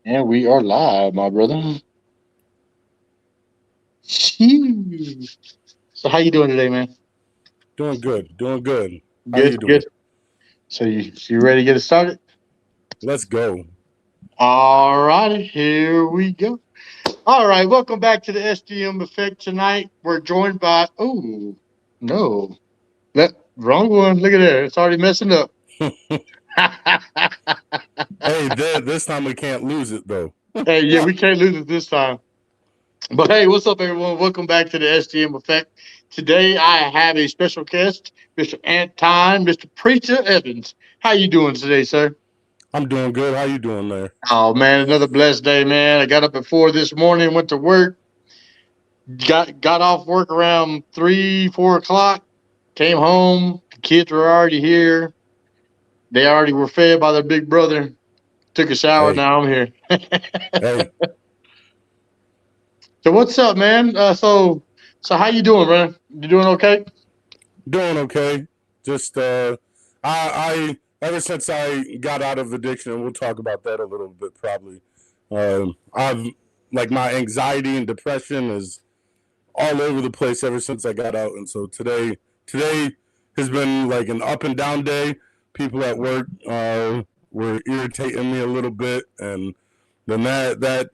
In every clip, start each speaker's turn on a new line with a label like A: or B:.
A: And we are live, my brother. Phew. So how you doing today, man?
B: Doing good, doing good. How
A: Good,
B: you doing?
A: good. So you ready to get it started?
B: Let's go.
A: All righty, here we go. All right, welcome back to the SDM Effect tonight. We're joined by no, that wrong one. Look at there, it's already messing up.
B: Hey, this time we can't lose it though.
A: Hey, yeah, we can't lose it this time. But hey, what's up, everyone? Welcome back to the SDM Effect. Today, I have a special guest, Mr. Anton, Mr. Preacher Evans. How you doing today, sir?
B: I'm doing good. How you doing there?
A: Oh man, another blessed day, man. I got up at 4 this morning, went to work, got off work around 3, 4 o'clock, came home. The kids were already here. They already were fed by their big brother. Took a shower.
B: Hey,
A: Now I'm here.
B: hey,
A: So what's up, man? So how you doing, man? You doing okay?
B: doing okay. Just I ever since I got out of addiction, and we'll talk about that a little bit probably. I've like my anxiety and depression is all over the place ever since I got out, and so today has been like an up and down day. People at work were irritating me a little bit, and then that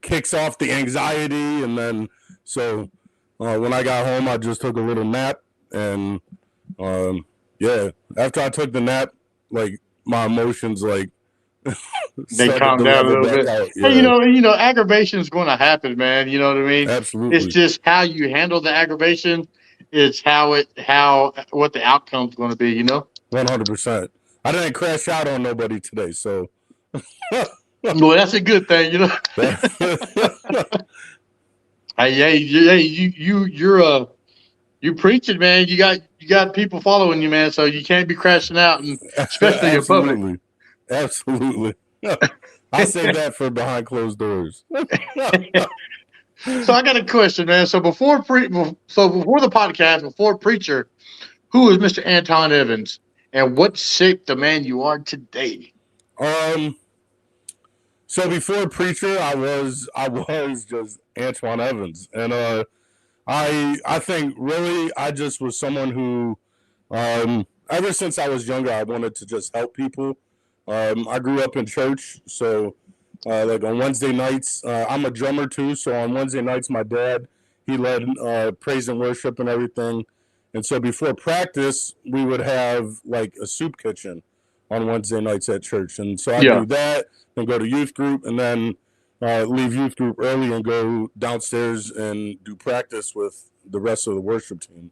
B: kicks off the anxiety, and then so when I got home, I just took a little nap, and yeah, after I took the nap, like my emotions like
A: They
B: started
A: calm
B: to
A: down a
B: level
A: little
B: back
A: bit.
B: out.
A: Hey,
B: Yeah,
A: aggravation is going to happen, man. You know what I mean? It's
B: absolutely,
A: just how you handle the aggravation. It's how what the outcome's going to be.
B: 100%. I didn't crash out on nobody today, so
A: Well, that's a good thing. You preaching, man. You got people following you, man. So you can't be crashing out, and especially in public.
B: absolutely, absolutely. I'll save that for behind closed doors.
A: So I got a question, man. So before the podcast, before preacher, who is Mr. Anton Evans, and what shaped the man you are today?
B: um, so before preacher, I was just Antoine Evans, and I think really I just was someone who ever since I was younger I wanted to just help people. I grew up in church, so like on Wednesday nights, I'm a drummer too. So on Wednesday nights, my dad he led praise and worship and everything. And so before practice, we would have like a soup kitchen on Wednesday nights at church. And so I
A: Yeah.
B: do that, then go to youth group, and then leave youth group early and go downstairs and do practice with the rest of the worship team.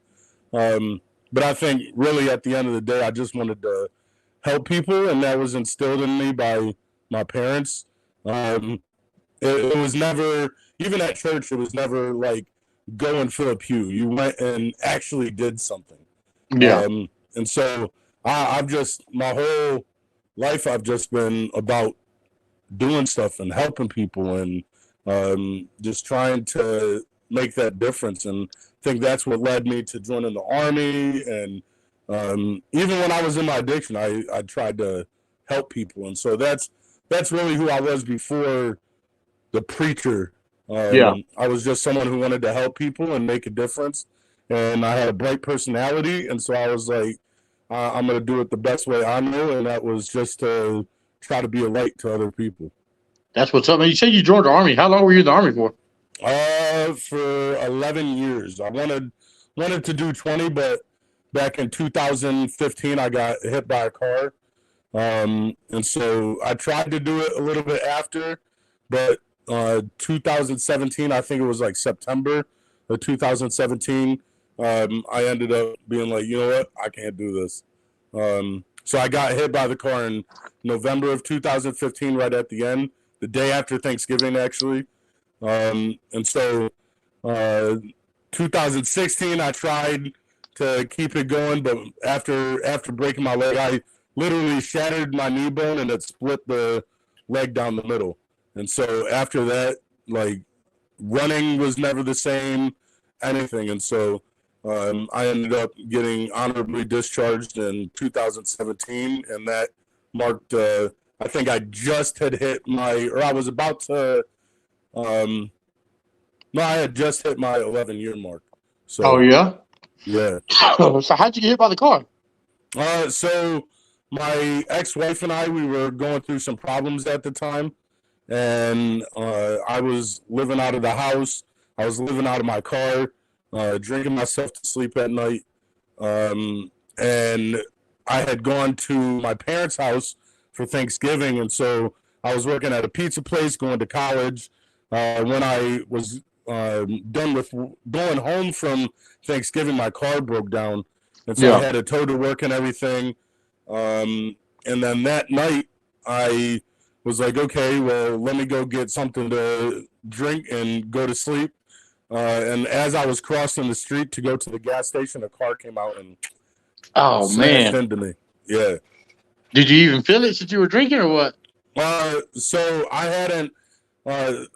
B: But I think really at the end of the day, I just wanted to help people, and that was instilled in me by my parents. Um, it was never, even at church, it was never like go and fill a pew. You went and actually did something.
A: Yeah.
B: And so I've just, my whole life, I've just been about doing stuff and helping people and just trying to make that difference. And I think that's what led me to joining the army. And even when I was in my addiction, I tried to help people. And so that's really who I was before the preacher.
A: Yeah.
B: I was just someone who wanted to help people and make a difference. And I had a bright personality. And so I was like, I'm going to do it the best way I know. And that was just to try to be a light to other people.
A: That's what's up. Man, you said you joined the army. How long were you in the army for?
B: For 11 years. I wanted to do 20, but back in 2015, I got hit by a car. And so I tried to do it a little bit after, but 2017, I think it was like September of 2017, I ended up being like, you know what, I can't do this. So I got hit by the car in November of 2015, right at the end, the day after Thanksgiving, actually. And so uh, 2016, I tried to keep it going, but after breaking my leg, I literally shattered my knee bone and it split the leg down the middle. And so after that, like running was never the same, anything. And so I ended up getting honorably discharged in 2017, and that marked I think I just had hit I was about to, no, I had just hit my 11-year mark.
A: Oh
B: So,
A: yeah.
B: yeah.
A: So how'd you get hit by the car?
B: So my ex-wife and I, we were going through some problems at the time, and I was living out of the house. I was living out of my car, drinking myself to sleep at night. And I had gone to my parents' house for Thanksgiving, and so I was working at a pizza place, going to college. When I was done with going home from Thanksgiving, my car broke down, and so I
A: Yeah.
B: had to tow to work and everything. And then that night, I was like, okay, well, let me go get something to drink and go to sleep. And as I was crossing the street to go to the gas station, a car came out and
A: Oh
B: smashed
A: man.
B: into me. Yeah.
A: Did you even feel it since you were drinking or what?
B: So I hadn't.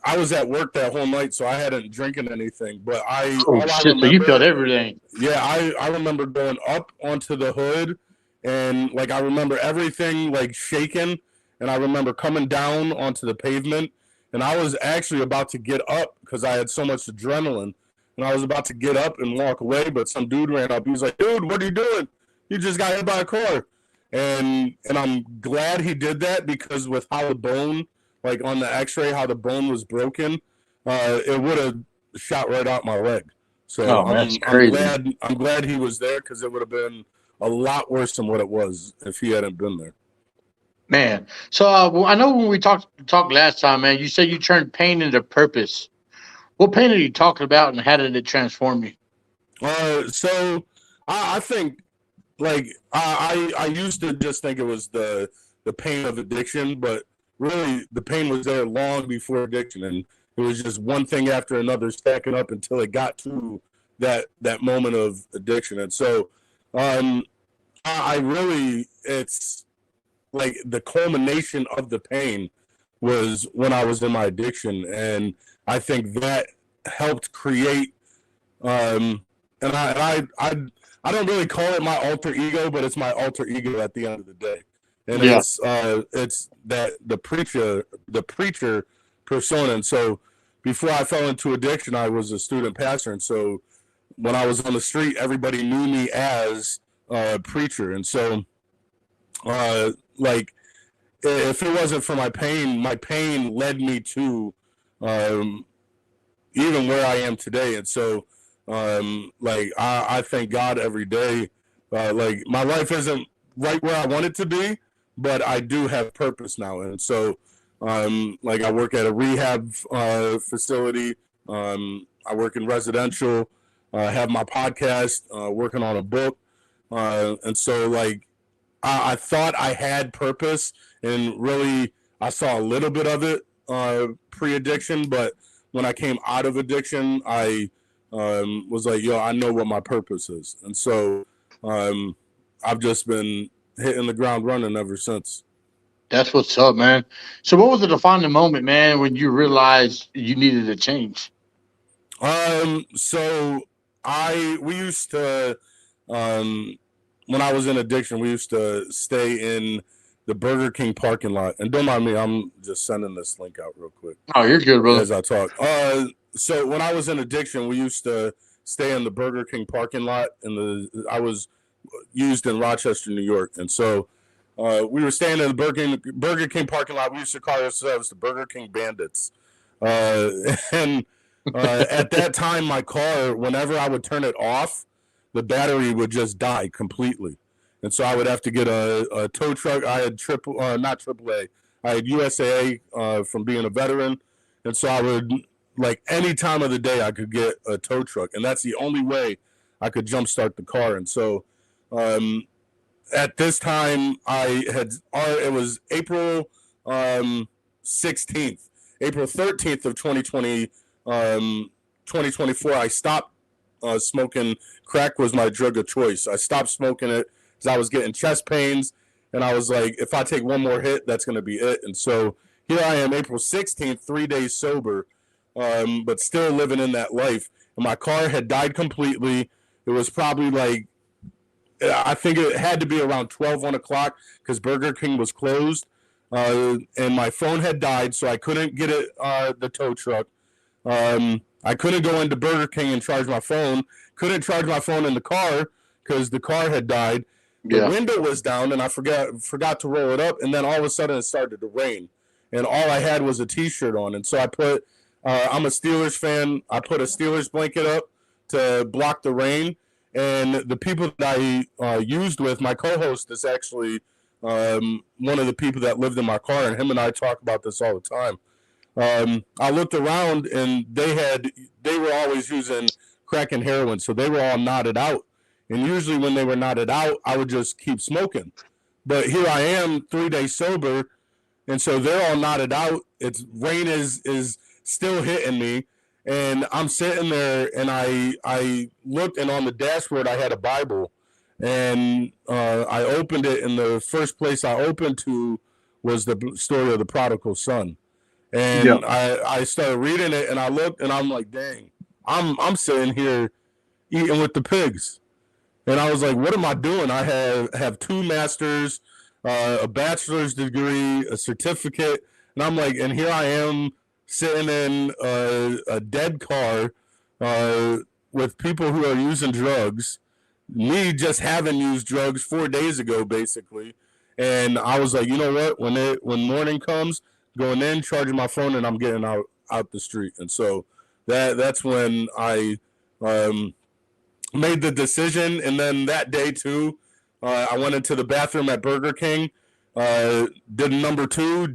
B: I was at work that whole night, so I hadn't drinking anything. But
A: Oh
B: all I
A: shit! So you felt
B: remember,
A: everything.
B: yeah, I remember going up onto the hood, and like I remember everything like shaking, and I remember coming down onto the pavement, and I was actually about to get up because I had so much adrenaline, and I was about to get up and walk away, but some dude ran up. He was like, "Dude, what are you doing? You just got hit by a car." And I'm glad he did that because with how the bone, like on the X-ray, how the bone was broken, it would have shot right out my leg. So
A: Oh man, that's crazy,
B: I'm glad he was there because it would have been a lot worse than what it was if he hadn't been there.
A: man. So well, I know when we talked last time, man. You said you turned pain into purpose. What pain are you talking about, and how did it transform you?
B: So I think like I used to just think it was the pain of addiction, but really the pain was there long before addiction, and it was just one thing after another stacking up until it got to that moment of addiction. And so um, I really it's like the culmination of the pain was when I was in my addiction, and I think that helped create um, and I don't really call it my alter ego, but it's my alter ego at the end of the day, and
A: Yeah.
B: it's that the preacher persona. And so before I fell into addiction, I was a student pastor, and so when I was on the street, everybody knew me as a preacher, and so like if it wasn't for my pain led me to um, even where I am today. And so, like I thank God every day. Like my life isn't right where I want it to be, but I do have purpose now. And so, like I work at a rehab facility. I work in residential. Have my podcast. Working on a book. And so, like I thought I had purpose, and really I saw a little bit of it pre-addiction, but when I came out of addiction, I was like, yo, I know what my purpose is. And so um, I've just been hitting the ground running ever since.
A: That's what's up, man. So, what was the defining moment, man, when you realized you needed a change?
B: So we used to, um, when I was in addiction, we used to stay in the Burger King parking lot. And don't mind me, I'm just sending this link out real quick
A: Oh, you're good, brother.
B: as I talk. So when I was in addiction, we used to stay in the Burger King parking lot, and I was used in Rochester, New York, and so we were staying in the Burger King parking lot. We used to call ourselves the Burger King Bandits, and at that time, my car, whenever I would turn it off, the battery would just die completely, and so I would have to get a tow truck. I had not AAA, I had USAA from being a veteran, and so I would like any time of the day I could get a tow truck, and that's the only way I could jumpstart the car. And so um, at this time, it was April 16th, April 13th of 2024. I stopped smoking. Crack was my drug of choice. I stopped smoking it because I was getting chest pains, and I was like, if I take one more hit, that's going to be it. And so here I am, April 16th, 3 days sober, but still living in that life. And my car had died completely. It was probably like, I think it had to be around 1 o'clock because Burger King was closed. and my phone had died, so I couldn't get it the tow truck. I couldn't go into Burger King and charge my phone. Couldn't charge my phone in the car because the car had died. The
A: Yeah.
B: window was down, and I forgot to roll it up. And then all of a sudden, it started to rain, and all I had was a T-shirt on. And so I put. I'm a Steelers fan. I put a Steelers blanket up to block the rain. And the people that I used with, my co-host is actually one of the people that lived in my car, and him and I talk about this all the time. I looked around, and they were always using crack and heroin, so they were all knotted out. And usually when they were knotted out, I would just keep smoking. But here I am, 3 days sober, and so they're all knotted out. It's rain is still hitting me, and I'm sitting there, and I looked, and on the dashboard I had a Bible, and I opened it, and the first place I opened to was the story of the prodigal son.
A: Yeah.
B: And I started reading it, and I looked, and I'm like, dang, I'm sitting here eating with the pigs. And I was like, what am I doing? I have 2 masters, a bachelor's degree, a certificate, and I'm like, and here I am sitting in a dead car with people who are using drugs. Me just having used drugs 4 days ago, basically. And I was like, you know what? When morning comes, going in, charging my phone, and I'm getting out the street. And so that's when I made the decision. And then that day too, I went into the bathroom at Burger King, did number 2,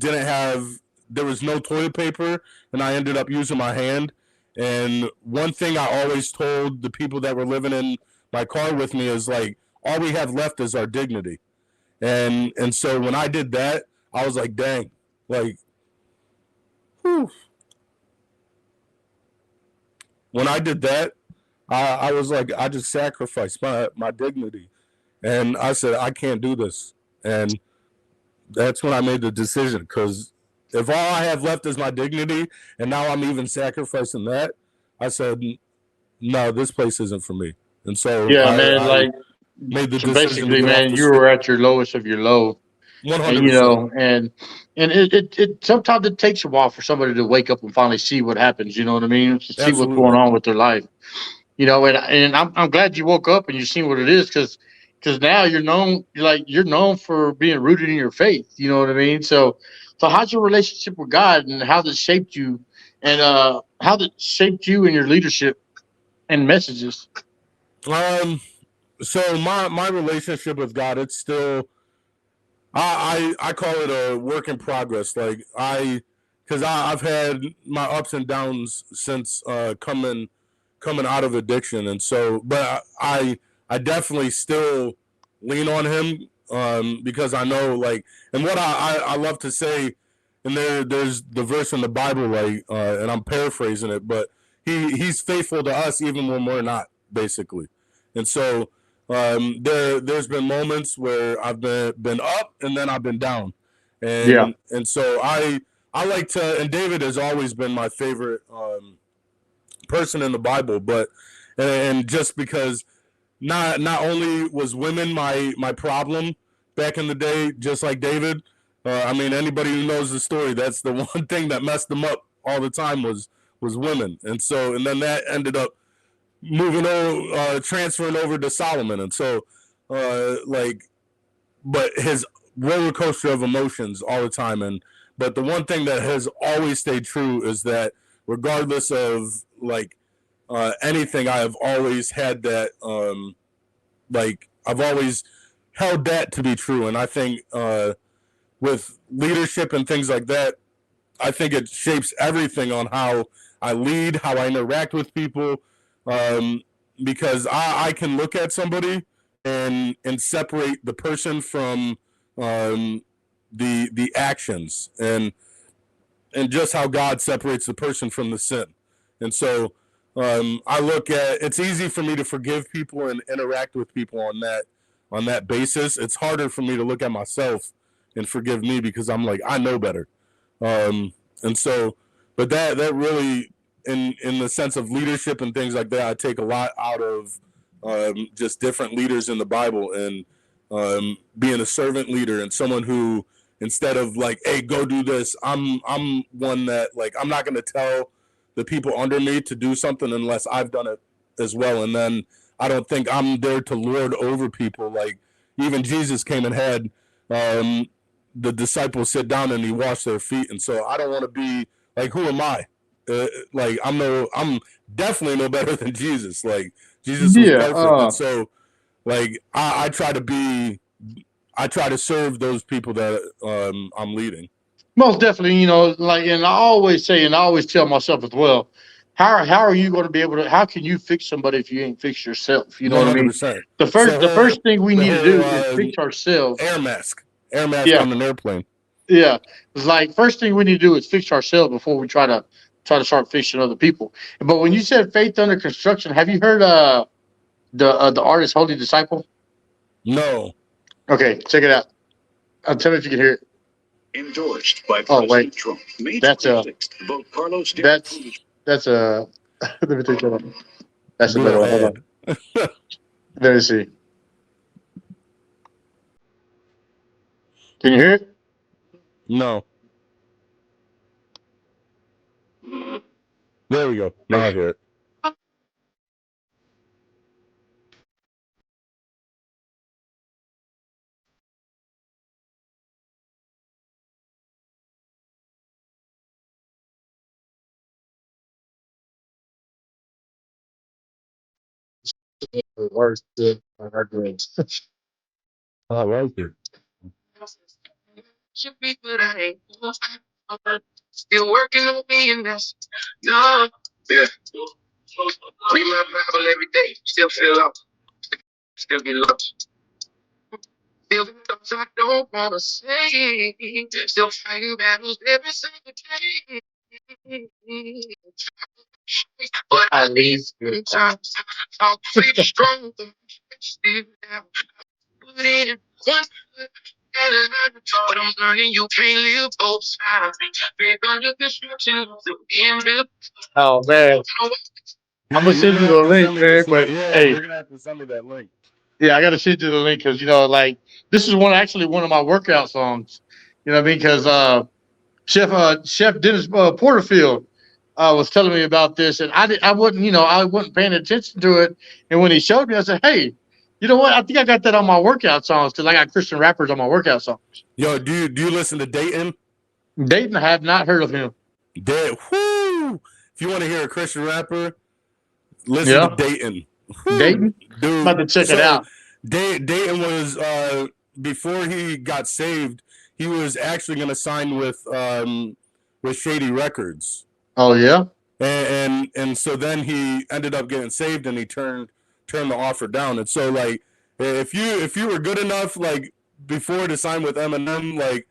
B: there was no toilet paper, and I ended up using my hand. And one thing I always told the people that were living in my car with me is like, all we have left is our dignity. And so when I did that, I was like, dang, like, whew. When I did that, I was like, I just sacrificed my dignity. And I said, I can't do this. And that's when I made the decision, because if all I have left is my dignity, and now I'm even sacrificing that, I said, no, this place isn't for me. And so
A: Yeah, man.
B: I
A: Like,
B: made the
A: so
B: decision to
A: basically,
B: get off
A: man,
B: the
A: you
B: street.
A: were at your lowest of your low, and
B: 100%.
A: and it sometimes it takes a while for somebody to wake up and finally see what happens. You know what I mean? To see what's going
B: Absolutely.
A: on with their life. And I'm glad you woke up and you seen what it is, because now you're known for being rooted in your faith. You know what I mean? So how's your relationship with God, and how that shaped you, and how that shaped you in your leadership and messages?
B: Um, so my relationship with God, it's still, I call it a work in progress. Like because I've had my ups and downs since coming out of addiction, and so, but I definitely still lean on Him, because I know, like, and what I love to say, and there's the verse in the Bible, like, and I'm paraphrasing it, but he's faithful to us even when we're not, basically. And so there's been moments where I've been up, and then I've been down,
A: Yeah,
B: and so I like to, and David has always been my favorite person in the Bible, but and just because not only was women my problem back in the day, just like David. I mean, anybody who knows the story, that's the one thing that messed them up all the time was women, and so, and then that ended up moving over, transferring over to Solomon, and so, like, but his roller coaster of emotions all the time, and but the one thing that has always stayed true is that regardless of, like, anything, I have always had that, like, I've always held that to be true, and I think with leadership and things like that, I think it shapes everything on how I lead, how I interact with people, um, because I can look at somebody and separate the person from um, the actions, and just how God separates the person from the sin. And so I look at, it's easy for me to forgive people and interact with people on that basis. It's harder for me to look at myself and forgive me, because I'm like, I know better. And so, but that really, in the sense of leadership and things like that, I take a lot out of just different leaders in the Bible, and being a servant leader and someone who instead of like, hey, go do this. I'm one that like I'm not gonna tell the people under me to do something unless I've done it as well. And then I don't think I'm there to lord over people. Like even Jesus came and had the disciples sit down and he washed their feet. And so I don't want to be like, who am I? Like I'm definitely no better than Jesus. Like Jesus was
A: Yeah.
B: perfect, and so like I try to serve those people that I'm leading.
A: Most definitely, like, and I always say, and I always tell myself as well, how are you going to be able to? How can you fix somebody if you ain't fixed yourself? You know what I mean?
B: 100%.
A: The first thing we need to do is fix ourselves.
B: Air mask
A: Yeah,
B: on an airplane.
A: yeah. It's like first thing we need to do is fix ourselves before we try to start fixing other people. But when you said faith under construction, have you heard the artist Holy Disciple?
B: No.
A: Okay, check it out. I'll tell you if you can hear it.
C: Endorsed by President Trump.
A: That's
C: Vote Carlos.
A: That's a. Let me take that off. That's a
B: Go
A: better one. Hold
B: ahead.
A: on. Let me see. Can you hear it?
B: No. There we go. Now I hear it.
A: Worst our grades.
B: I like it.
C: Should be, but I ain't. Still working on me, and that's no. Yeah. Read my Bible every day. Still feel up. Still get lost. Still the thoughts I don't wanna say. Still fighting battles every single day. But I leave good times. I'll keep strong. Still have put in one foot and another. But I'm learning you can't live both sides. Faith under construction of the being built.
A: Oh man, I'm gonna
B: You're
A: send you
B: gonna
A: the
B: have to
A: link,
B: send me
A: man.
B: this link.
A: But
B: Yeah,
A: hey,
B: you're gonna have to send me that link.
A: yeah, I gotta send you the link because like this is one of my workout songs. You know what I mean? Because Chef Dennis Porterfield was telling me about this, and I wasn't paying attention to it. And when he showed me, I said, "Hey, you know what? I think I got that on my workout songs because I got Christian rappers on my workout songs."
B: Yo, do you listen to Dayton?
A: Dayton, I have not heard of him.
B: Whoo! If you want to hear a Christian rapper, listen to
A: Yeah,
B: Dayton. Whoo,
A: Dayton. I'm about
B: dude.
A: to check it
B: So
A: out.
B: Dayton was before he got saved, he was actually going to sign with Shady Records,
A: Oh yeah.
B: and so then he ended up getting saved, and he turned the offer down. And so like if you were good enough like before to sign with Eminem, like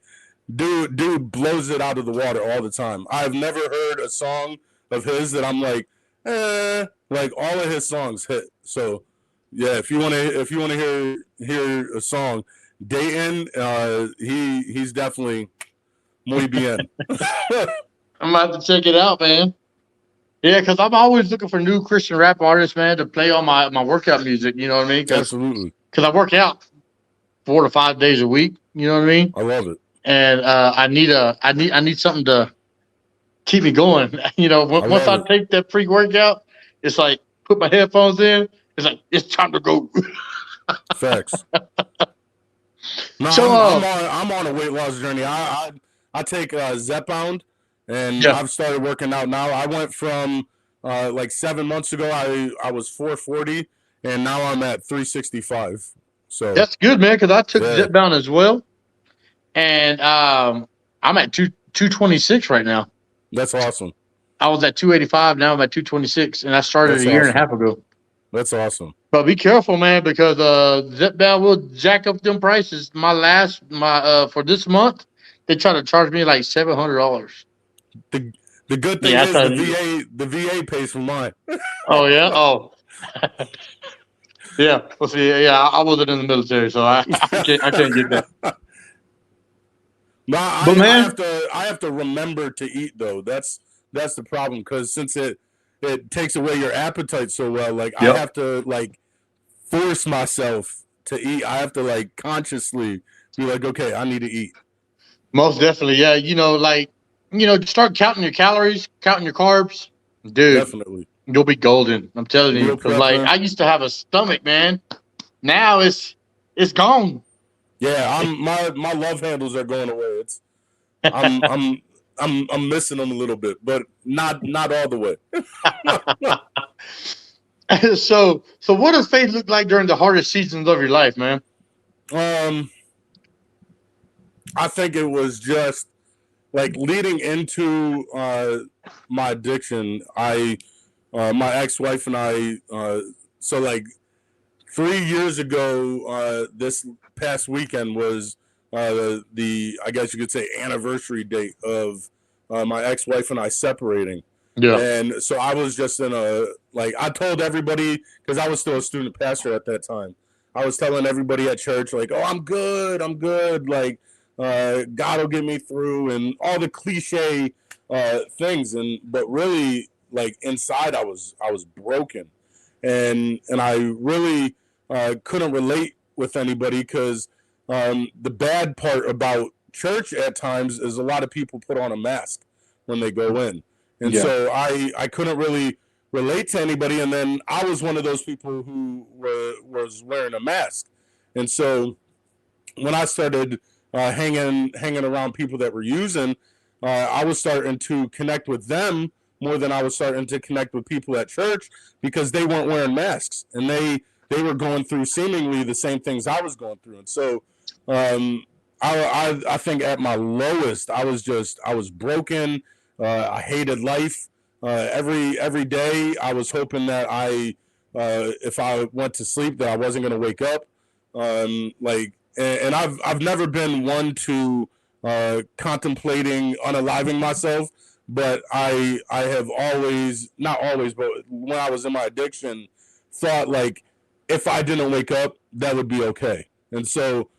B: dude blows it out of the water all the time. I've never heard a song of his that I'm like, like all of his songs hit. So yeah, if you want to hear a song, Dayton, he's definitely muy bien.
A: I'm about to check it out, man. Yeah, because I'm always looking for new Christian rap artists, man, to play on my workout music. You know what I mean? Because
B: Absolutely,
A: I work out 4 to 5 days a week. You know what I mean?
B: I love it.
A: And I need something to keep me going.
B: I
A: Once
B: love
A: I
B: it.
A: take that pre workout, it's like put my headphones in. It's like it's time to go.
B: Facts. No,
A: So
B: I'm on a weight loss journey. I take Zepbound, and
A: yeah,
B: I've started working out now. I went from like 7 months ago. I was 440, and now I'm at 365. So
A: that's good, man. Because I took
B: yeah,
A: Zipbound as well, and I'm at 226 right now.
B: that's awesome.
A: I was at 285. Now I'm at 226, and I started
B: That's
A: a year and a
B: awesome.
A: half ago.
B: That's awesome.
A: But be careful, man, because Zipbound will jack up them prices. My for this month, they try to charge me like $700.
B: The the good thing
A: Yeah, I
B: is
A: thought.
B: the VA pays for mine.
A: Oh yeah. Oh yeah. Well, see, yeah, I wasn't in the military, so I can't get that.
B: No,
A: But man,
B: I have to remember to eat though. That's the problem because since it takes away your appetite so well, like I
A: yep.
B: have to like force myself to eat. I have to like consciously be like, okay, I need to eat.
A: Most definitely, yeah. Start counting your calories, counting your carbs, dude.
B: Definitely.
A: You'll be golden. I'm telling you,
B: Meal
A: because like
B: prepping.
A: I used to have a stomach, man. Now it's gone.
B: Yeah, my love handles are going away. I'm I'm I'm missing them a little bit, but not all the way.
A: So what does faith look like during the hardest seasons of your life, man?
B: Um, I think it was just like leading into my addiction. My ex-wife and I. So like 3 years ago, this past weekend was the I guess you could say anniversary date of my ex-wife and I separating.
A: Yeah,
B: And so I was just in a like I told everybody because I was still a student pastor at that time. I was telling everybody at church like, "Oh, I'm good. Like, God will get me through," and all the cliche things. And but really, like inside, I was broken, and I really couldn't relate with anybody because the bad part about church at times is a lot of people put on a mask when they go in, and
A: yeah,
B: so I couldn't really relate to anybody. And then I was one of those people who was wearing a mask, and so when I started hanging around people that were using, I was starting to connect with them more than I was starting to connect with people at church because they weren't wearing masks and they were going through seemingly the same things I was going through. And so um, I think at my lowest I was broken. I hated life. Every day I was hoping that if I went to sleep that I wasn't going to wake up. And I've never been one to contemplating unaliving myself, but I have always, not always, but when I was in my addiction, thought like if I didn't wake up, that would be okay. And so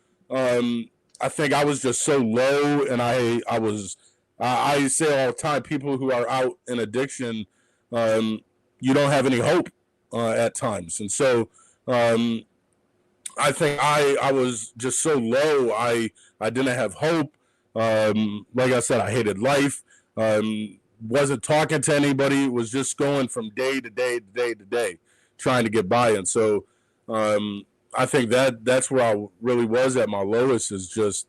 B: I think I was just so low, and I say all the time, people who are out in addiction, um, you don't have any hope at times, and so um, I think I was just so low. I didn't have hope. Like I said, I hated life. Wasn't talking to anybody. Was just going from day to day to day to day, trying to get by. And so um, I think that's where I really was at my lowest. Is just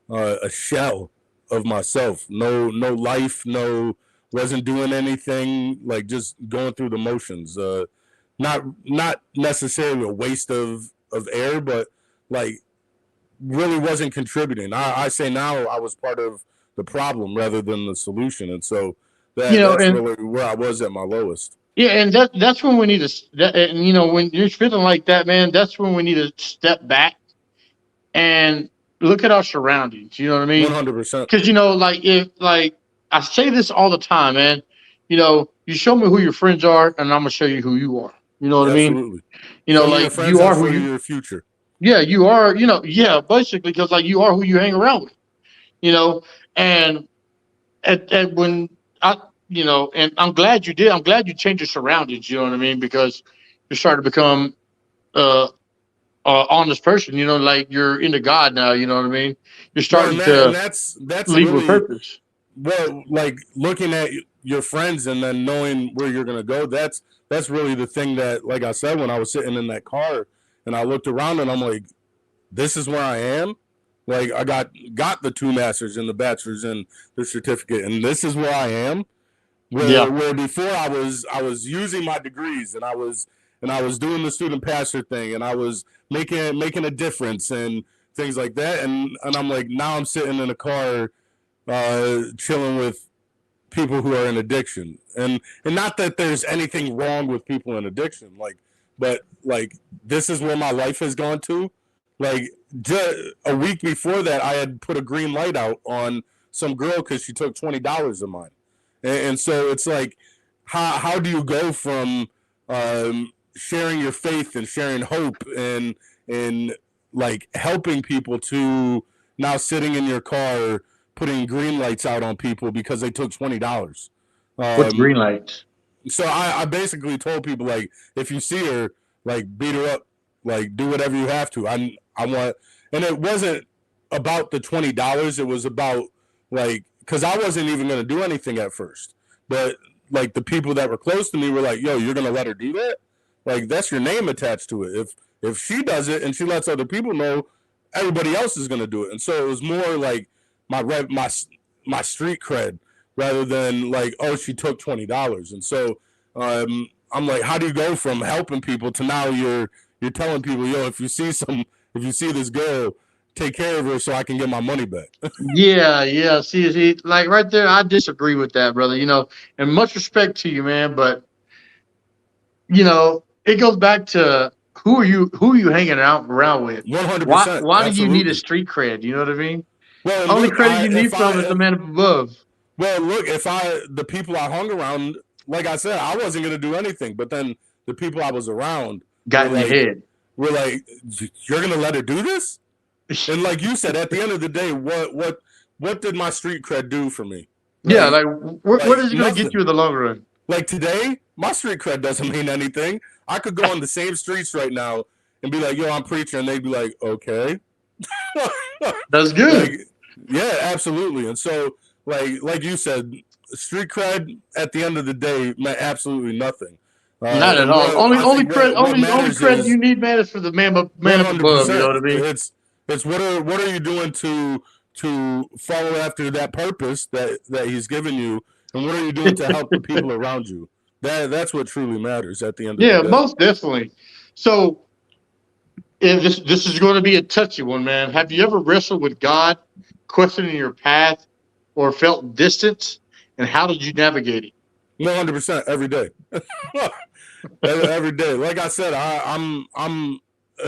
B: a shell of myself. No life. No, wasn't doing anything. Like just going through the motions. Not necessarily a waste of air, but like really wasn't contributing. I say now I was part of the problem rather than the solution, and so
A: you know,
B: that's
A: and
B: really where I was at my lowest.
A: yeah, and that's when we need to. And when you're feeling like that, man, that's when we need to step back and look at our surroundings. You know what I
B: One
A: mean?
B: hundred percent,
A: Because like if like I say this all the time, man. You show me who your friends are, and I'm gonna show you who you are. You know what I mean?
B: absolutely. Show me your
A: Like
B: friends,
A: you
B: and I'll
A: are who
B: show you
A: you.
B: your future.
A: Yeah, you are. Yeah, basically, because like you are who you hang around with. You know, and at when I, and I'm glad you did. I'm glad you changed your surroundings. You know what I mean? Because you're starting to become uh, honest person. Like you're into God now. You know what I mean? You're
B: Well, and
A: starting
B: that and
A: to
B: that's
A: lead with
B: really
A: purpose.
B: well, like looking at your friends and then knowing where you're gonna go. That's really the thing that, like I said, when I was sitting in that car and I looked around and I'm like, this is where I am. Like I got the two masters and the bachelors and the certificate, and this is where I am.
A: Yeah,
B: Where before I was using my degrees and I was doing the student pastor thing and I was making a difference and things like that, and I'm like now I'm sitting in a car chilling with people who are in addiction, and not that there's anything wrong with people in addiction, like, but like this is where my life has gone to. Like a week before that, I had put a green light out on some girl because she took $20 of mine, and so it's like, how do you go from sharing your faith and sharing hope and like helping people to now sitting in your car putting green lights out on people because they took $20.
A: what's
B: Um,
A: green lights?
B: so I basically told people like if you see her, like beat her up, like do whatever you have to. I want, and it wasn't about the $20. It was about like, because I wasn't even going to do anything at first, but like the people that were close to me were like, "Yo, you're going to let her do that? Like, that's your name attached to it. If she does it and she lets other people know, everybody else is going to do it." And so it was more like my street cred rather than like, oh, she took $20. And so I'm like, how do you go from helping people to now you're telling people, yo, if you see this girl, take care of her so I can get my money back.
A: Yeah. See, like right there, I disagree with that, brother. And much respect to you, man. But it goes back to who are you hanging out around with? Why
B: 100%,
A: why do you need a
B: absolutely.
A: street cred? You know what I mean?
B: Well,
A: Only
B: look,
A: credit you need from is the man up above.
B: well, look, if the people I hung around, like I said, I wasn't gonna do anything, but then the people I was around
A: Got
B: were
A: in your
B: like,
A: head.
B: you're gonna let her do this? And like you said, at the end of the day, what did my street cred do for me?
A: Yeah, like what
B: Like
A: is it going to get
B: nothing.
A: you in the long run?
B: Like today, my street cred doesn't mean anything. I could go on the same streets right now and be like, "Yo, I'm preaching," and they'd be like, "Okay."
A: That's good.
B: Like, yeah, absolutely. And so, like you said, street cred at the end of the day meant absolutely nothing.
A: Not at
B: And
A: all. Only
B: I
A: only
B: think
A: credit only
B: matters
A: credit you
B: is
A: need, man, is for the man up above. You know
B: 100%.
A: what I mean?
B: It's what are you doing to follow after that purpose that he's given you, and what are you doing to help the people around you? That's what truly matters at the end of the
A: Yeah,
B: day.
A: most definitely. So, and this is going to be a touchy one, man. Have you ever wrestled with God, questioning your path, or felt distance? And how did you navigate it?
B: 100% every day. Every day. Like I said, I'm an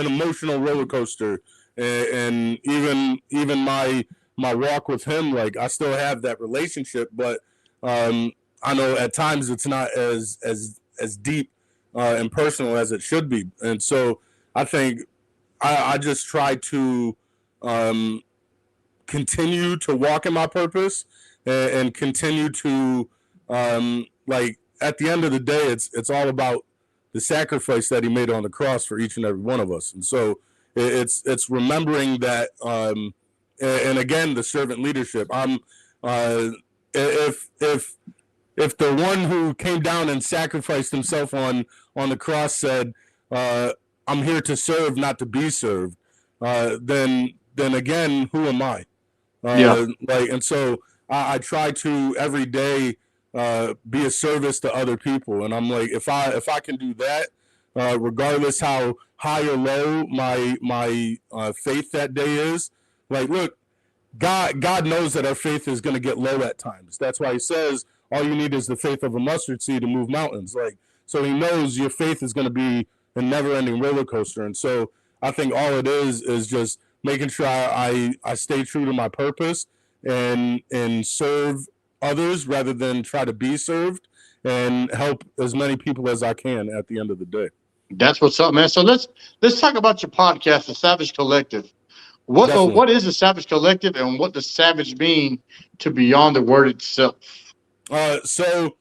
B: emotional roller coaster, and even my walk with him, like I still have that relationship, but I know at times it's not as deep and personal as it should be, and so I think I just try to um, continue to walk in my purpose and continue to like at the end of the day it's all about the sacrifice that he made on the cross for each and every one of us. And so it's remembering that and again the servant leadership. I'm if the one who came down and sacrificed himself on the cross said, I'm here to serve, not to be served, then again, who am I?
A: Yeah,
B: And so I try to every day be a service to other people, and I'm like, if I can do that, regardless how high or low my faith that day is, like, look, God knows that our faith is going to get low at times. That's why He says all you need is the faith of a mustard seed to move mountains. Like, so He knows your faith is going to be a never-ending roller coaster, and so I think all it is just making sure I stay true to my purpose and serve others rather than try to be served, and help as many people as I can at the end of the day.
A: that's what's up, man. So let's talk about your podcast, the Savage Collective.
B: Definitely.
A: What is the Savage Collective, and what does Savage mean to beyond the word itself?
B: So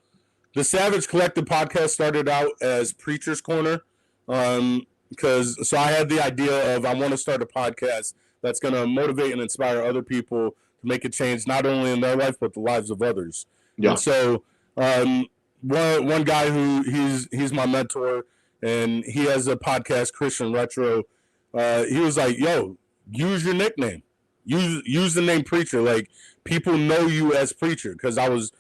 B: the Savage Collective podcast started out as Preacher's Corner, because so I had the idea of I want to start a podcast that's going to motivate and inspire other people to make a change, not only in their life but the lives of others.
A: Yeah.
B: And so one guy who he's my mentor, and he has a podcast, Christian Retro. He was like, "Yo, use your nickname, use the name Preacher. Like, people know you as Preacher," because I was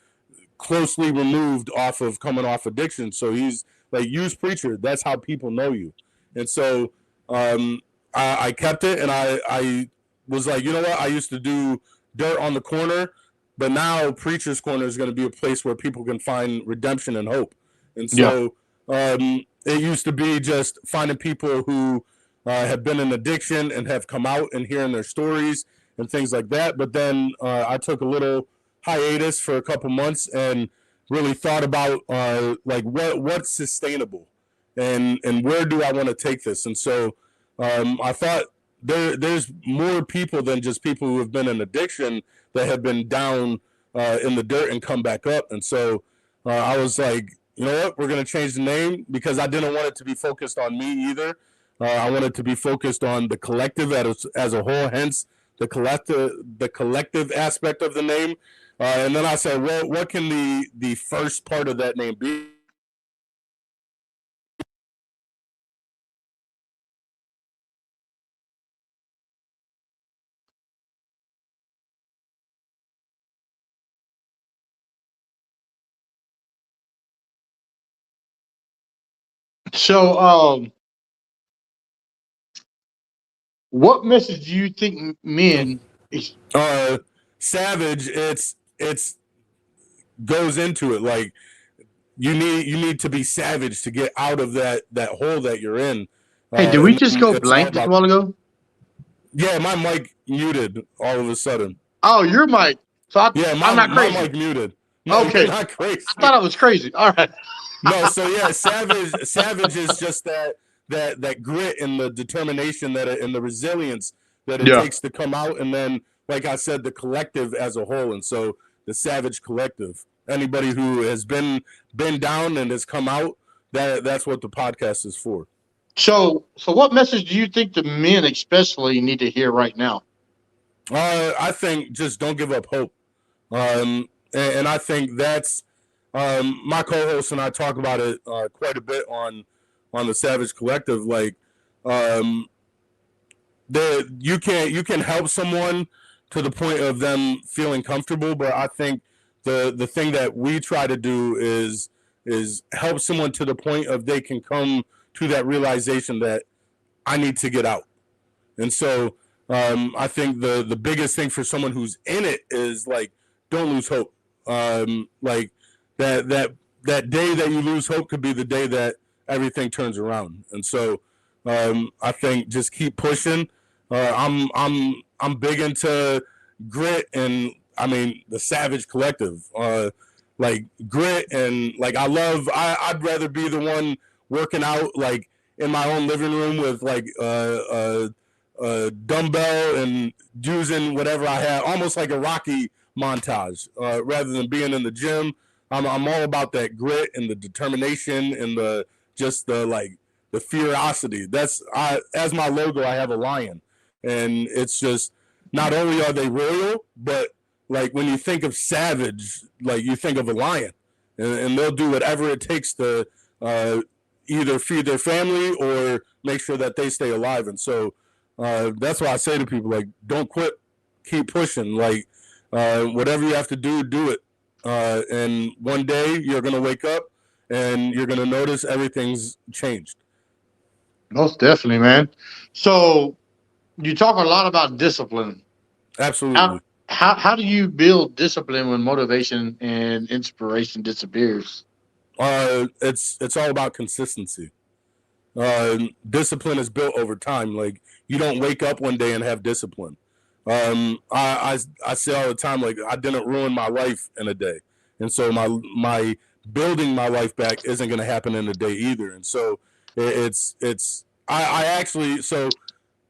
B: closely removed off of coming off addiction. So he's like, use Preacher. That's how people know you. And so I kept it, and I was like, you know what? I used to do dirt on the corner, but now Preacher's Corner is going to be a place where people can find redemption and hope. And so it used to be just finding people who have been in addiction and have come out and hearing their stories and things like that. But then I took a little hiatus for a couple months and really thought about like what's sustainable and where do I want to take this. And so I thought there's more people than just people who have been in addiction that have been down in the dirt and come back up. And so I was like, you know what, we're going to change the name, because I didn't want it to be focused on me either. I wanted to be focused on the collective as a whole, hence the collective aspect of the name. And then I said, well, what can the first part of that name be?
A: So, what message do you think men?
B: Savage, it's goes into it like you need to be savage to get out of that hole that you're in.
A: Hey, did we
B: And
A: just
B: then
A: go
B: it's all
A: blank just a
B: about
A: while ago?
B: yeah, my mic muted all of a sudden.
A: Oh, your mic. So
B: Yeah,
A: I'm not
B: my
A: crazy.
B: mic muted. No, you're
A: Okay,
B: not
A: I
B: crazy.
A: thought I was crazy. All right.
B: No, so yeah, savage is just that grit and the determination and the resilience that it
A: Yeah.
B: takes to come out, and then like I said, the collective as a whole, and so the Savage Collective. Anybody who has been down and has come out, that's what the podcast is for.
A: So what message do you think the men especially need to hear right now?
B: I think just don't give up hope. And I think that's my co-host and I talk about it quite a bit on the Savage Collective. Like, you can help someone to the point of them feeling comfortable, but I think the thing that we try to do is help someone to the point of they can come to that realization that I need to get out. And so I think the biggest thing for someone who's in it is like, don't lose hope. Like that day that you lose hope could be the day that everything turns around. And so I think just keep pushing. I'm big into grit and I mean the Savage Collective. Like grit and like I'd rather be the one working out like in my own living room with like dumbbell and using whatever I have, almost like a Rocky montage, rather than being in the gym. I'm all about that grit and the determination and the curiosity. As my logo, I have a lion, and it's just not only are they royal, but like when you think of savage, like you think of a lion, and they'll do whatever it takes to either feed their family or make sure that they stay alive. And so that's why I say to people, like, don't quit, keep pushing. Like, whatever you have to do, do it. And one day you're going to wake up and you're going to notice everything's changed.
A: Most definitely, man. So you talk a lot about discipline.
B: Absolutely.
A: How do you build discipline when motivation and inspiration disappears?
B: It's all about consistency. Discipline is built over time. Like you don't wake up one day and have discipline. I say all the time, like I didn't ruin my life in a day, and so my building my life back isn't going to happen in a day either. And so I actually so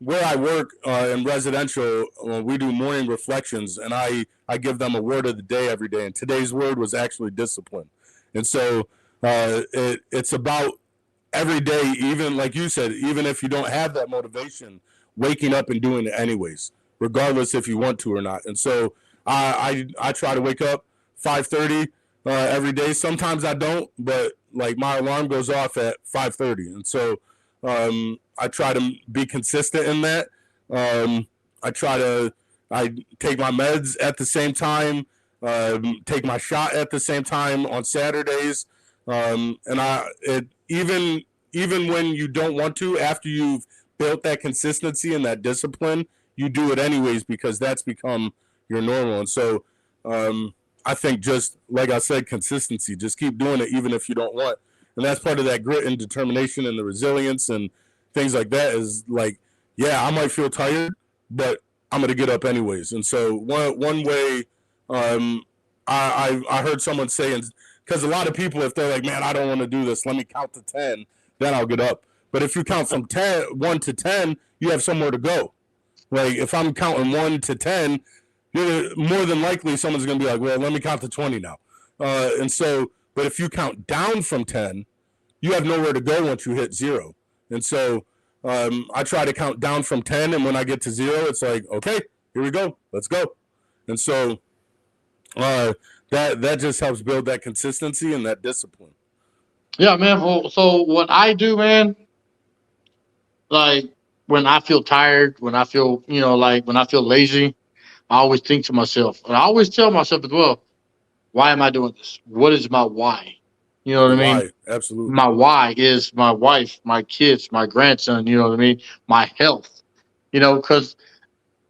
B: where I work in residential, we do morning reflections, and I give them a word of the day every day. And today's word was actually discipline. And so it's about every day, even like you said, even if you don't have that motivation, waking up and doing it anyways, regardless if you want to or not. And so I try to wake up 5:30 every day. Sometimes I don't, but like my alarm goes off at 5:30, and so I try to be consistent in that. I take my meds at the same time, take my shot at the same time on Saturdays, even when you don't want to, after you've built that consistency and that discipline, you do it anyways because that's become your normal. And so I think just like I said, consistency, just keep doing it even if you don't want. And that's part of that grit and determination and the resilience and things like that is like, yeah, I might feel tired, but I'm going to get up anyways. And so one way I heard someone say, because a lot of people, if they're like, man, I don't want to do this, let me count to 10, then I'll get up. But if you count from 1 to 10, you have somewhere to go. Like if I'm counting 1 to 10, more than likely someone's going to be like, well, let me count to 20 now. And so, but if you count down from 10, you have nowhere to go once you hit 0. And so I try to count down from 10, and when I get to 0, it's like, okay, here we go, let's go. And so that just helps build that consistency and that discipline.
A: Yeah, man. Well, so what I do, man, like when I feel tired, when I feel, like when I feel lazy, I always think to myself, and I always tell myself as well, why am I doing this? What is my why? You know what
B: The
A: I mean?
B: why, absolutely.
A: My why is my wife, my kids, my grandson, you know what I mean? My health, because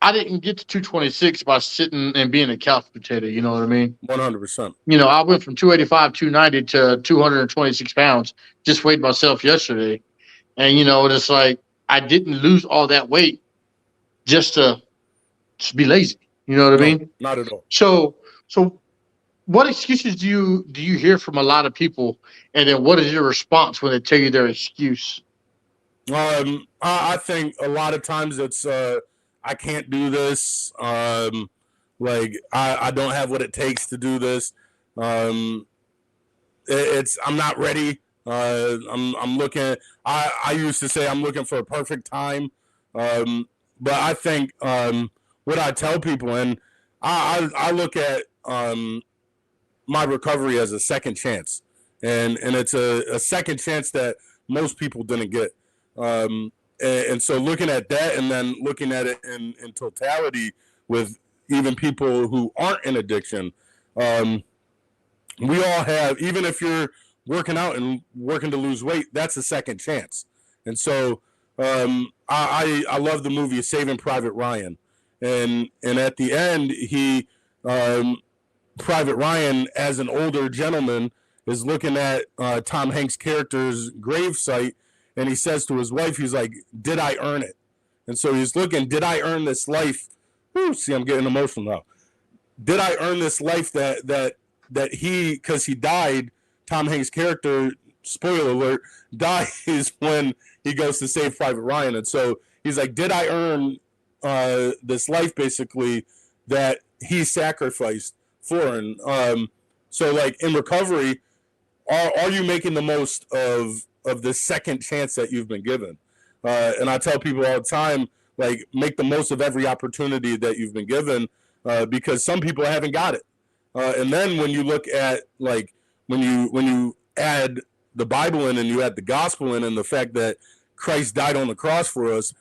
A: I didn't get to 226 by sitting and being a couch potato, you know what I mean?
B: 100%.
A: I went from 285, 290 to 226 pounds, just weighed myself yesterday. And, it's like I didn't lose all that weight just to just be lazy. You know what I
B: No,
A: mean?
B: not at all.
A: So what excuses do you hear from a lot of people, and then what is your response when they tell you their excuse?
B: I think a lot of times it's I can't do this. Like I don't have what it takes to do this. Um, it's I'm not ready. I'm looking. I used to say I'm looking for a perfect time, but I think what I tell people, and I look at my recovery as a second chance, and it's a second chance that most people didn't get. And so looking at that, and then looking at it in totality with even people who aren't in addiction, um, we all have, even if you're working out and working to lose weight, that's a second chance. And so I love the movie Saving Private Ryan, and at the end um, Private Ryan, as an older gentleman, is looking at Tom Hanks' character's grave site, and he says to his wife, he's like, "Did I earn it?" And so he's looking, "Did I earn this life?" Whew, see, I'm getting emotional now. Did I earn this life that he, because he died, Tom Hanks' character, spoiler alert, dies when he goes to save Private Ryan. And so he's like, did I earn this life, basically, that he sacrificed for? And so, like, in recovery, are you making the most of the second chance that you've been given? And I tell people all the time, like, make the most of every opportunity that you've been given, because some people haven't got it. And then when you look at, like, when you add the Bible in and you add the gospel in, and the fact that Christ died on the cross for us,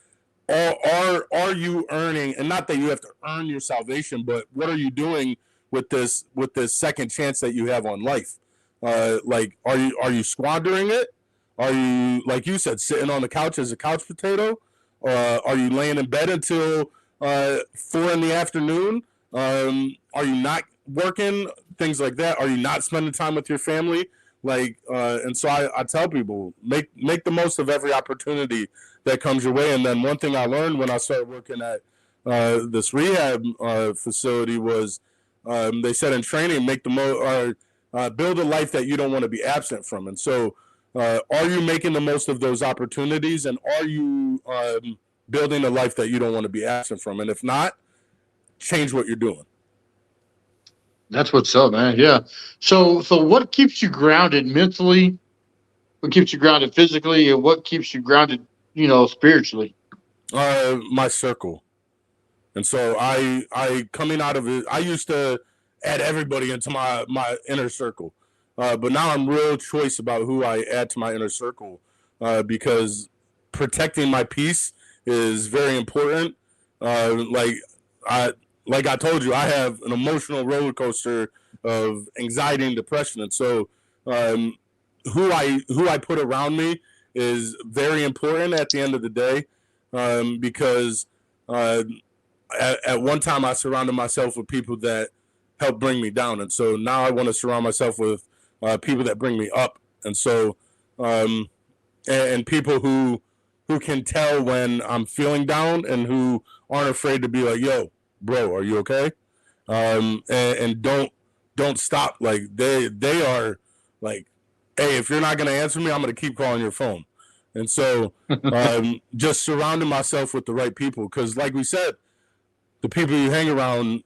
B: are you earning? And not that you have to earn your salvation, but what are you doing with this second chance that you have on life? Like, are you squandering it? Are you, like you said, sitting on the couch as a couch potato? Are you laying in bed until 4 in the afternoon? Are you not working? Things like that. Are you not spending time with your family? Like, and so I tell people, make the most of every opportunity that comes your way. And then one thing I learned when I started working at this rehab facility was, they said in training, make the most, build a life that you don't want to be absent from. And so, are you making the most of those opportunities, and are you building a life that you don't want to be absent from? And if not, change what you're doing.
A: That's what's up, man. Yeah. So what keeps you grounded mentally? What keeps you grounded physically, and what keeps you grounded, spiritually?
B: My circle. And so I coming out of it, I used to add everybody into my inner circle, but now I'm real choice about who I add to my inner circle, because protecting my peace is very important. Like I like I told you, I have an emotional roller coaster of anxiety and depression, and so um, who I put around me is very important at the end of the day, because. Uh, at one time I surrounded myself with people that help bring me down, and so now I want to surround myself with people that bring me up, and so um, and people who can tell when I'm feeling down, and who aren't afraid to be like, "Yo, bro, are you okay?" And don't stop. Like they are like, "Hey, if you're not gonna answer me, I'm gonna keep calling your phone." And so just surrounding myself with the right people, because like we said, the people you hang around,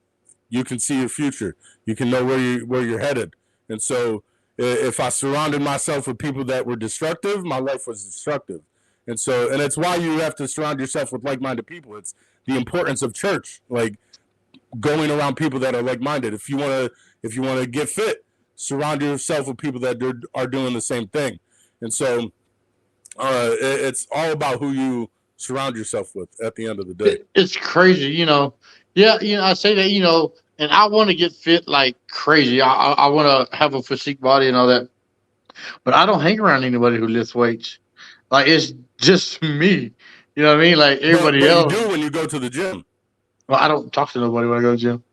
B: you can see your future. You can know where you're headed. And so, if I surrounded myself with people that were destructive, my life was destructive. And it's why you have to surround yourself with like-minded people. It's the importance of church, like going around people that are like-minded. If you want to get fit, surround yourself with people that are doing the same thing. And so it's all about who you surround yourself with at the end of the day.
A: It's crazy, Yeah, I say that, and I want to get fit like crazy. I want to have a physique body and all that, but I don't hang around anybody who lifts weights. Like it's just me. You know what I mean? Like everybody
B: But you
A: else.
B: do when you go to the gym.
A: Well, I don't talk to nobody when I go to the gym.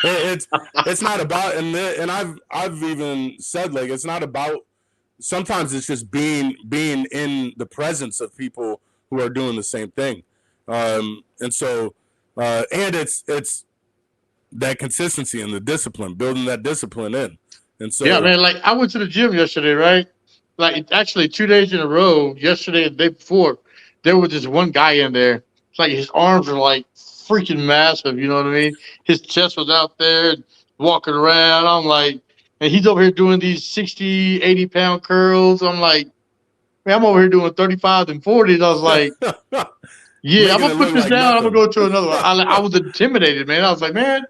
B: It's not about, and I've even said, like, it's not about. Sometimes it's just being in the presence of people who are doing the same thing, and so and it's that consistency and the discipline, building that discipline in, and
A: Yeah,
B: so
A: man. Like I went to the gym yesterday, right? Like actually 2 days in a row. Yesterday and the day before, there was this one guy in there. It's like his arms are like freaking massive. You know what I mean? His chest was out there, walking around. I'm like, and he's over here doing these 60, 80 pound curls. I'm like, man, I'm over here doing 35s and 40s. I was like, yeah, I'm
B: making
A: gonna
B: it
A: put
B: look
A: this
B: like
A: down. I'm gonna
B: nothing.
A: go to another one. I was intimidated, man. I was like, man.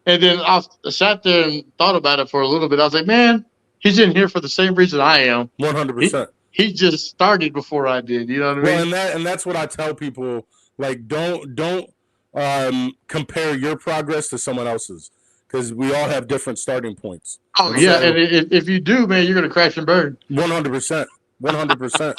A: And then I sat there and thought about it for a little bit. I was like, man, he's in here for the same reason I am.
B: 100%.
A: He just started before I did. You know what I
B: Well,
A: mean?
B: and that's what I tell people. Like, don't compare your progress to someone else's, because we all have different starting points.
A: Oh
B: And
A: yeah, and
B: so
A: if you do, man, you're gonna crash and burn.
B: 100%, 100%.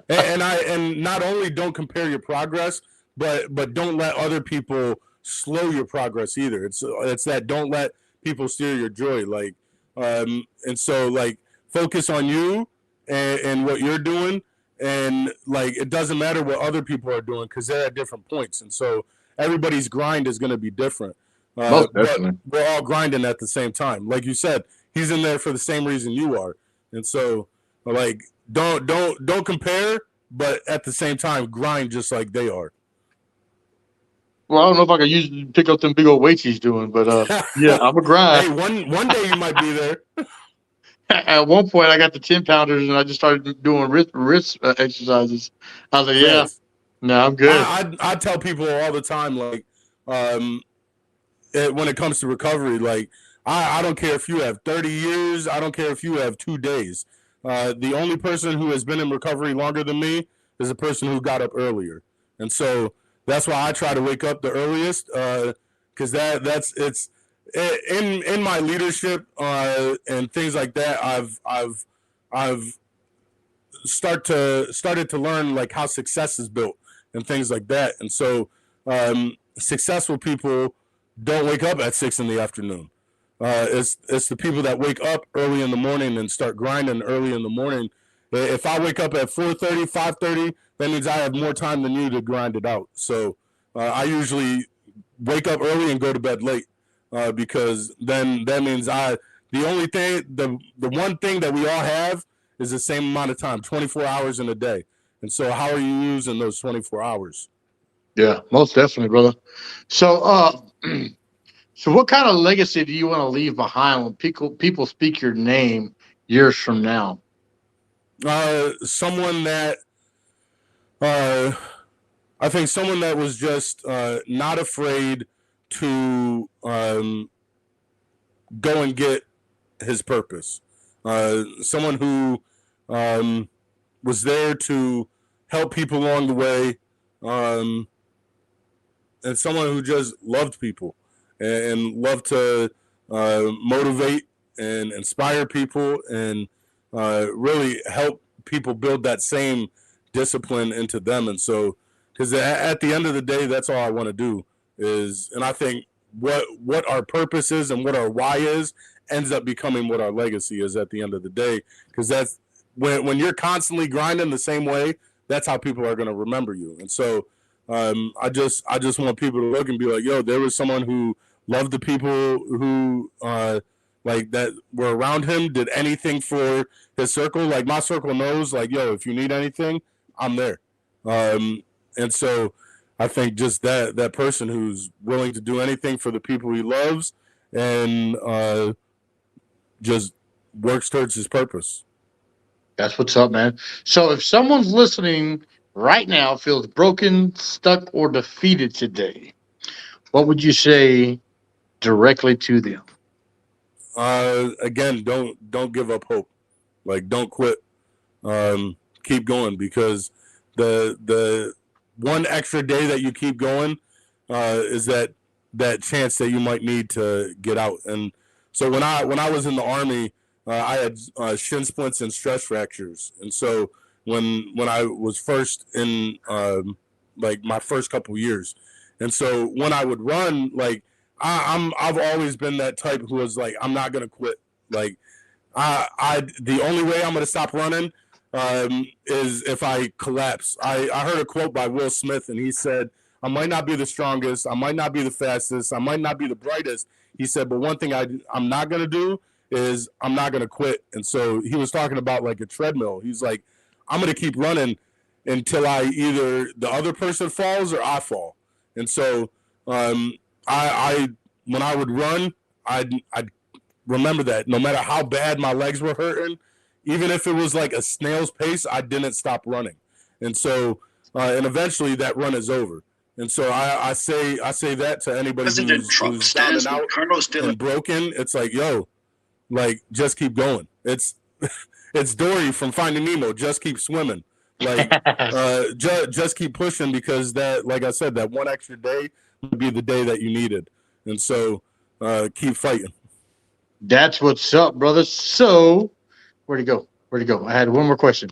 B: And not only don't compare your progress, but don't let other people slow your progress either. It's that don't let people steal your joy. Like, and so like focus on you and what you're doing, and like it doesn't matter what other people are doing because they're at different points, and so everybody's grind is going to be different.
A: Most
B: But
A: definitely.
B: we're all grinding at the same time. Like you said, he's in there for the same reason you are, and so like don't compare, but at the same time grind just like they are.
A: Well, I don't know if I can pick up them big old weights he's doing, but yeah, I'm a grind.
B: Hey, one day you might be there.
A: At one point, I got the 10 pounders and I just started doing wrist exercises. I was like, yeah,
B: Facts.
A: no, I'm good.
B: I tell people all the time, like, um, when it comes to recovery, like, I don't care if you have 30 years, I don't care if you have 2 days. The only person who has been in recovery longer than me is a person who got up earlier, and so that's why I try to wake up the earliest, because that's it's in my leadership and things like that. I've started to learn like how success is built and things like that. And so successful people don't wake up at 6 in the afternoon. It's the people that wake up early in the morning and start grinding early in the morning. If I wake up at 4:30, 5:30, that means I have more time than you to grind it out. So I usually wake up early and go to bed late, because then that means the one thing that we all have is the same amount of time, 24 hours in a day. And so how are you using those 24 hours?
A: Yeah, most definitely, brother. So, so what kind of legacy do you want to leave behind when people speak your name years from now?
B: Someone that uh, I think someone that was just not afraid to go and get his purpose. Someone who was there to help people along the way, um, and someone who just loved people and loved to motivate and inspire people and really help people build that same discipline into them. And so, because at the end of the day, that's all I want to do is, and I think what our purpose is and what our why is ends up becoming what our legacy is at the end of the day. Because that's when you're constantly grinding the same way, that's how people are going to remember you. And so I just want people to look and be like, yo, there was someone who loved the people who like that were around him, did anything for his circle. Like my circle knows, like, yo, if you need anything, I'm there. And so I think just that person who's willing to do anything for the people he loves and just works towards his purpose.
A: That's what's up, man. So if someone's listening right now feels broken, stuck, or defeated today, what would you say directly to them?
B: Again, don't give up hope. Like, don't quit. Keep going, because the one extra day that you keep going is that chance that you might need to get out. And so when I was in the Army, I had shin splints and stress fractures. And so when I was first in like my first couple years, and so when I would run, like I've always been that type who was like, I'm not gonna quit. Like the only way I'm gonna stop running is if I collapse. I heard a quote by Will Smith, and he said, I might not be the strongest, I might not be the fastest, I might not be the brightest. He said, but one thing I'm not going to do is I'm not going to quit. And so he was talking about like a treadmill. He's like, I'm going to keep running until either the other person falls or I fall. And so I when I would run, I'd remember that no matter how bad my legs were hurting, even if it was like a snail's pace, I didn't stop running. And so, and eventually that run is over. And so I say that to anybody who's down and out and broken. It's like, yo, like, just keep going. It's it's Dory from Finding Nemo. Just keep swimming. Like, just keep pushing, because that, like I said, that one extra day would be the day that you needed. And so, keep fighting.
A: That's what's up, brother. So, where'd he go? Where'd he go? I had one more question.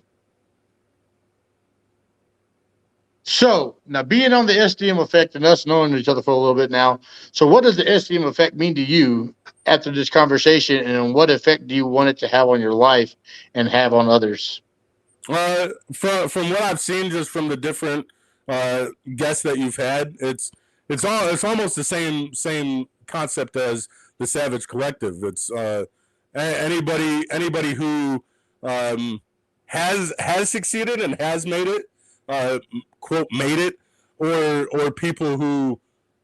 A: So, now being on the SDM effect and us knowing each other for a little bit now, so what does the SDM effect mean to you after this conversation, and what effect do you want it to have on your life and have on others?
B: From what I've seen, just from the different guests that you've had, it's almost the same concept as the Savage Collective. It's anybody who has succeeded and has made it, quote, made it, or people who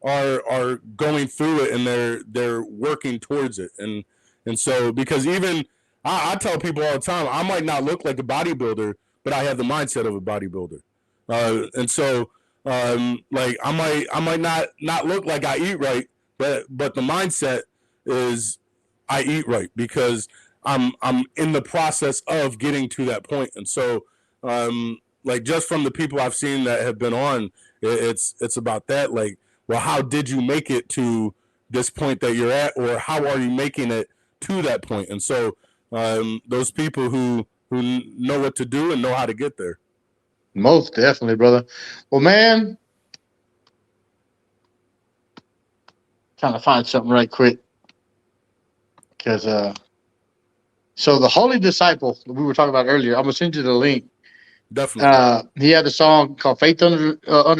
B: are going through it and they're working towards it. And so, because even I tell people all the time, I might not look like a bodybuilder, but I have the mindset of a bodybuilder. And so, like I might not look like I eat right, but the mindset is I eat right, because I'm in the process of getting to that point. And so, like, just from the people I've seen that have been on, it's about that. Like, well, how did you make it to this point that you're at, or how are you making it to that point? And so, those people who know what to do and know how to get there.
A: Most definitely, brother. Well, man, trying to find something right quick, because so the Holy Disciple we were talking about earlier, I'm gonna send you the link.
B: Definitely.
A: He had a song called "Faith Under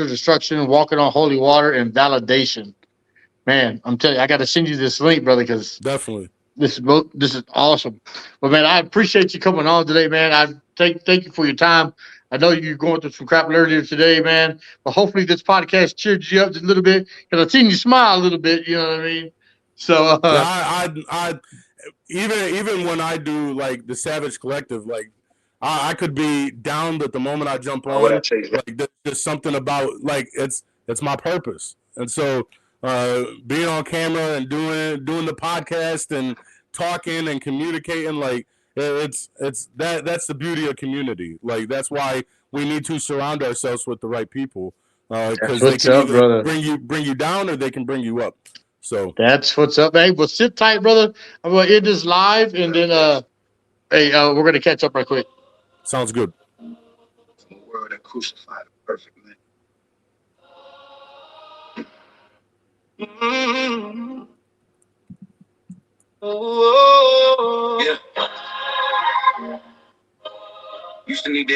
A: Destruction," "Walking on Holy Water," and "Validation." Man, I'm telling you, I got to send you this link, brother, because
B: Definitely.
A: this is awesome. But man, I appreciate you coming on today, man. I thank you for your time. I know you're going through some crap earlier today, man. But hopefully this podcast cheered you up just a little bit, because I've seen you smile a little bit. You know what I mean? So
B: Yeah, I even when I do like the Savage Collective, like I could be down, but the moment I jump on, like there's something about, like, it's my purpose. And so, being on camera and doing the podcast and talking and communicating, like, it's that's the beauty of community. Like, that's why we need to surround ourselves with the right people, because they
A: what's
B: can
A: up,
B: either
A: brother?
B: bring you down, or they can bring you up. So
A: That's what's up. Hey, well, sit tight, brother. I'm gonna end this live, and then hey, we're gonna catch up right quick.
B: sounds good.
C: From the world that crucified a perfect man. Oh, yeah. Used to need that.